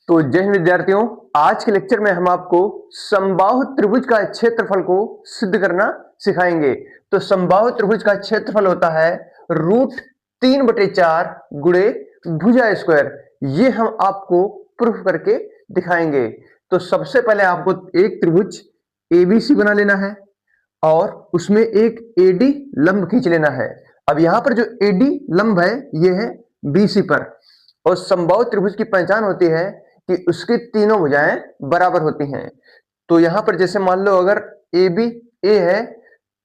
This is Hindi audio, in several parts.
तो जय हिंद विद्यार्थियों, आज के लेक्चर में हम आपको समबाहु त्रिभुज का क्षेत्रफल को सिद्ध करना सिखाएंगे। तो समबाहु त्रिभुज का क्षेत्रफल होता है √3/4 गुणे भुजा स्क्वायर। ये हम आपको प्रूफ करके दिखाएंगे। तो सबसे पहले आपको एक त्रिभुज एबीसी बना लेना है और उसमें एक एडी लंब खींच लेना है। अब यहां पर जो एडी लंब है ये है बीसी पर, और समबाहु त्रिभुज की पहचान होती है कि उसकी तीनों भुजाएं बराबर होती हैं। तो यहां पर जैसे मान लो अगर ए बी ए है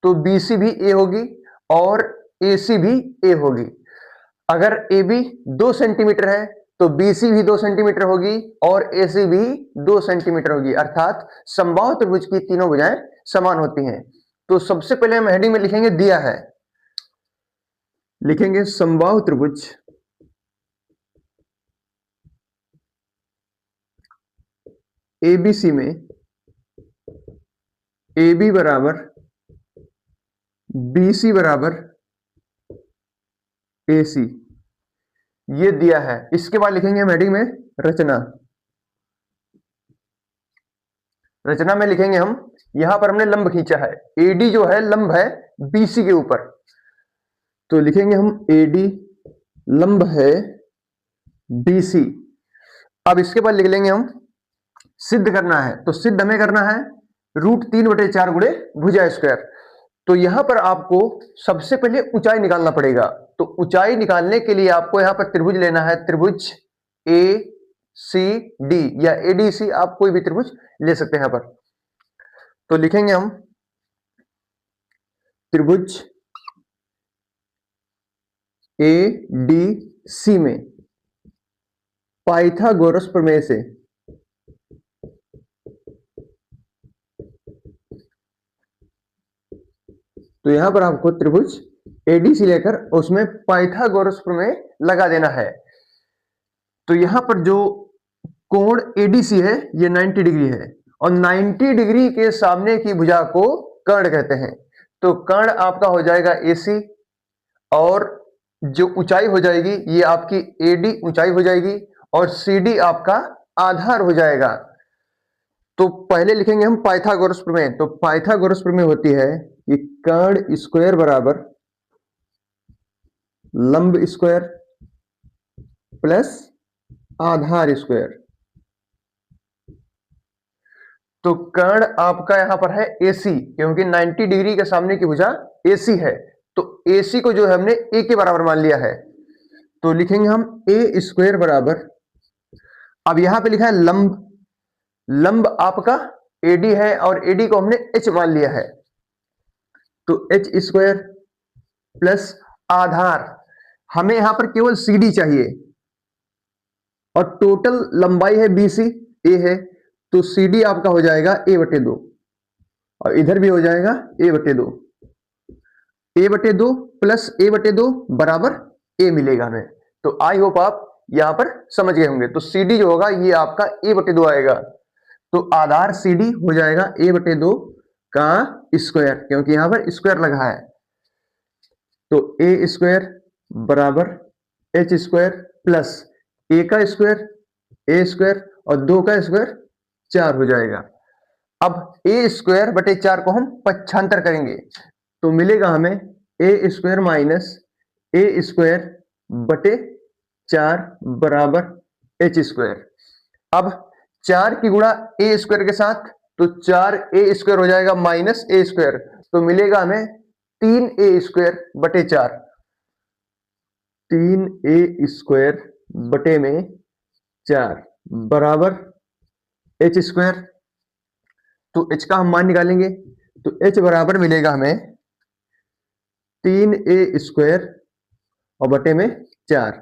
तो बीसी भी ए होगी और एसी भी ए होगी। अगर ए बी 2 सेंटीमीटर है तो बीसी भी 2 सेंटीमीटर होगी और एसी भी 2 सेंटीमीटर होगी, अर्थात समबाहु त्रिभुज की तीनों भुजाएं समान होती हैं। तो सबसे पहले हम हेडिंग में लिखेंगे दिया है, लिखेंगे समबाहु त्रिभुज एबीसी में ए बी बराबर बीसी बराबर एसी, ये दिया है। इसके बाद लिखेंगे हम हेडिंग में रचना। रचना में लिखेंगे हम, यहां पर हमने लंब खींचा है, एडी जो है लंब है बीसी के ऊपर, तो लिखेंगे हम एडी लंब है बीसी। अब इसके बाद लिख लेंगे हम सिद्ध करना है। तो सिद्ध हमें करना है √3/4 गुणे भुजा स्क्वायर। तो यहां पर आपको सबसे पहले ऊंचाई निकालना पड़ेगा। तो ऊंचाई निकालने के लिए आपको यहां पर त्रिभुज लेना है, त्रिभुज ए सी डी या एडीसी, आप कोई भी त्रिभुज ले सकते हैं यहां पर। तो लिखेंगे हम त्रिभुज ए डी सी में पाइथागोरस प्रमेय से तो यहां पर आपको त्रिभुज एडीसी लेकर उसमें पाइथागोरस प्रमेय लगा देना है। तो यहां पर जो कोण एडीसी है ये 90 डिग्री है और 90 डिग्री के सामने की भुजा को कर्ण कहते हैं। तो कर्ण आपका हो जाएगा एसी और जो ऊंचाई हो जाएगी ये आपकी एडी ऊंचाई हो जाएगी और सीडी आपका आधार हो जाएगा। तो पहले लिखेंगे हम पाइथागोरस प्रमेय। तो पाइथागोरस प्रमेय होती है कि कर्ण स्क्वायर बराबर लंब स्क्वायर प्लस आधार स्क्वायर। तो कर्ण आपका यहां पर है एसी, क्योंकि 90 डिग्री के सामने की भुजा एसी है, तो एसी को जो है हमने ए के बराबर मान लिया है। तो लिखेंगे हम ए स्क्वायर बराबर, अब यहां पे लिखा है लंब, लंब आपका एडी है और एडी को हमने एच मान लिया है, तो एच स्क्वायर प्लस आधार, हमें यहां पर केवल सीडी चाहिए और टोटल लंबाई है बीसी ए है, तो सीडी आपका हो जाएगा a/2 और इधर भी हो जाएगा a/2, a/2 प्लस a/2 बराबर a मिलेगा हमें। तो आई होप आप यहां पर समझ गए होंगे। तो सीडी जो होगा ये आपका a/2 आएगा, तो आधार सीडी हो जाएगा a/2 का स्क्वायर, क्योंकि यहां पर स्क्वायर लगा है। तो ए स्क्वायर बराबर एच स्क्वायर प्लस ए का स्क्वायर ए स्क्वायर और 2 का स्क्वायर 4 हो जाएगा। अब ए स्क्वायर बटे 4 को हम पक्षांतर करेंगे तो मिलेगा हमें ए स्क्वायर माइनस ए स्क्वायर बटे 4 बराबर एच स्क्वायर। अब 4 की गुणा ए स्क्वायर के साथ, तो 4 ए स्क्वायर हो जाएगा माइनस ए स्क्वायर, तो मिलेगा हमें 3 ए स्क्वायर बटे 4, 3 ए स्क्वायर बटे में 4 बराबर एच स्क्वायर। तो एच का हम मान निकालेंगे, तो एच बराबर मिलेगा हमें 3 ए स्क्वायर और बटे में 4।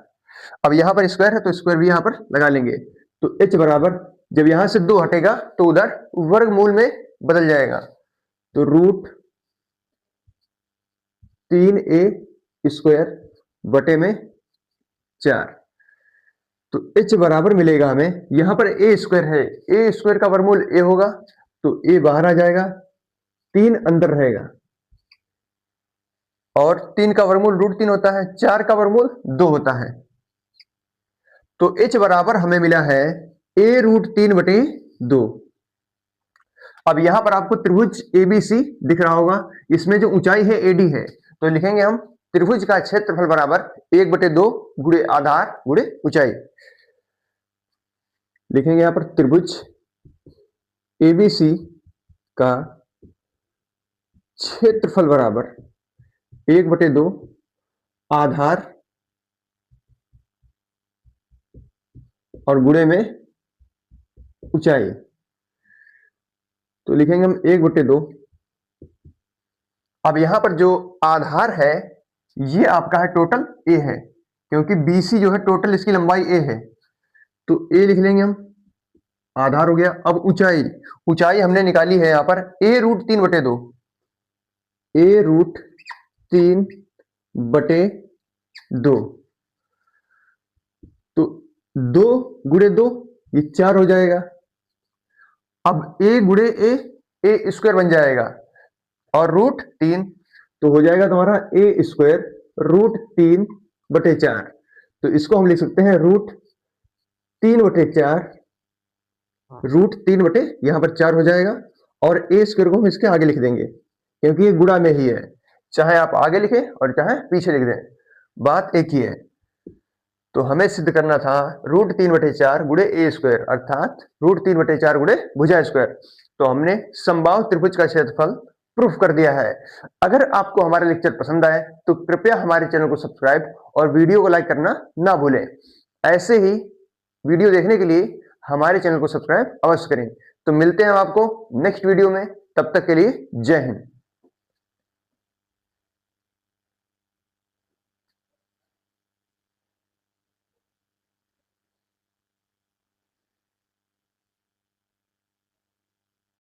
अब यहां पर स्क्वायर है तो स्क्वायर भी यहां पर लगा लेंगे, तो एच बराबर, जब यहां से 2 हटेगा तो उधर वर्गमूल में बदल जाएगा, तो √3a स्क्वायर बटे में 4। तो h बराबर मिलेगा हमें, यहां पर a स्क्वायर है, a स्क्वायर का वर्गमूल a होगा, तो a बाहर आ जाएगा, 3 अंदर रहेगा और 3 का वर्गमूल √3 होता है, 4 का वर्गमूल 2 होता है। तो h बराबर हमें मिला है a√3/2। अब यहां पर आपको त्रिभुज एबीसी दिख रहा होगा, इसमें जो ऊंचाई है एडी है, तो लिखेंगे हम त्रिभुज का क्षेत्रफल बराबर 1/2 गुणे आधार गुणे ऊंचाई। लिखेंगे यहां पर त्रिभुज एबीसी का क्षेत्रफल बराबर 1/2 आधार और गुणे में ऊंचाई। तो लिखेंगे हम 1/2। अब यहां पर जो आधार है ये आपका है टोटल ए है, क्योंकि बीसी जो है टोटल इसकी लंबाई ए है, तो ए लिख लेंगे हम, आधार हो गया। अब ऊंचाई, ऊंचाई हमने निकाली है यहां पर a√3/2, a√3/2, तो 2 गुणे 2 ये 4 हो जाएगा। अब a गुणे ए स्क्वायर बन जाएगा और √3 तो हो जाएगा तुम्हारा a² √3/4। तो इसको हम लिख सकते हैं √3/4, √3 यहां पर 4 हो जाएगा, और a² को हम इसके आगे लिख देंगे क्योंकि ये गुणा में ही है, चाहे आप आगे लिखें और चाहे पीछे लिख दें, बात एक ही है। तो हमें सिद्ध करना था √3/4 गुणे a², अर्थात √3/4 गुणे भुजा स्क्वायर। तो हमने समबाहु त्रिभुज का क्षेत्रफल प्रूफ कर दिया है। अगर आपको हमारा लेक्चर पसंद आए तो कृपया हमारे चैनल को सब्सक्राइब और वीडियो को लाइक करना ना भूलें। ऐसे ही वीडियो देखने के लिए हमारे चैनल को सब्सक्राइब अवश्य करें। तो मिलते हैं आपको नेक्स्ट वीडियो में, तब तक के लिए जय हिंद।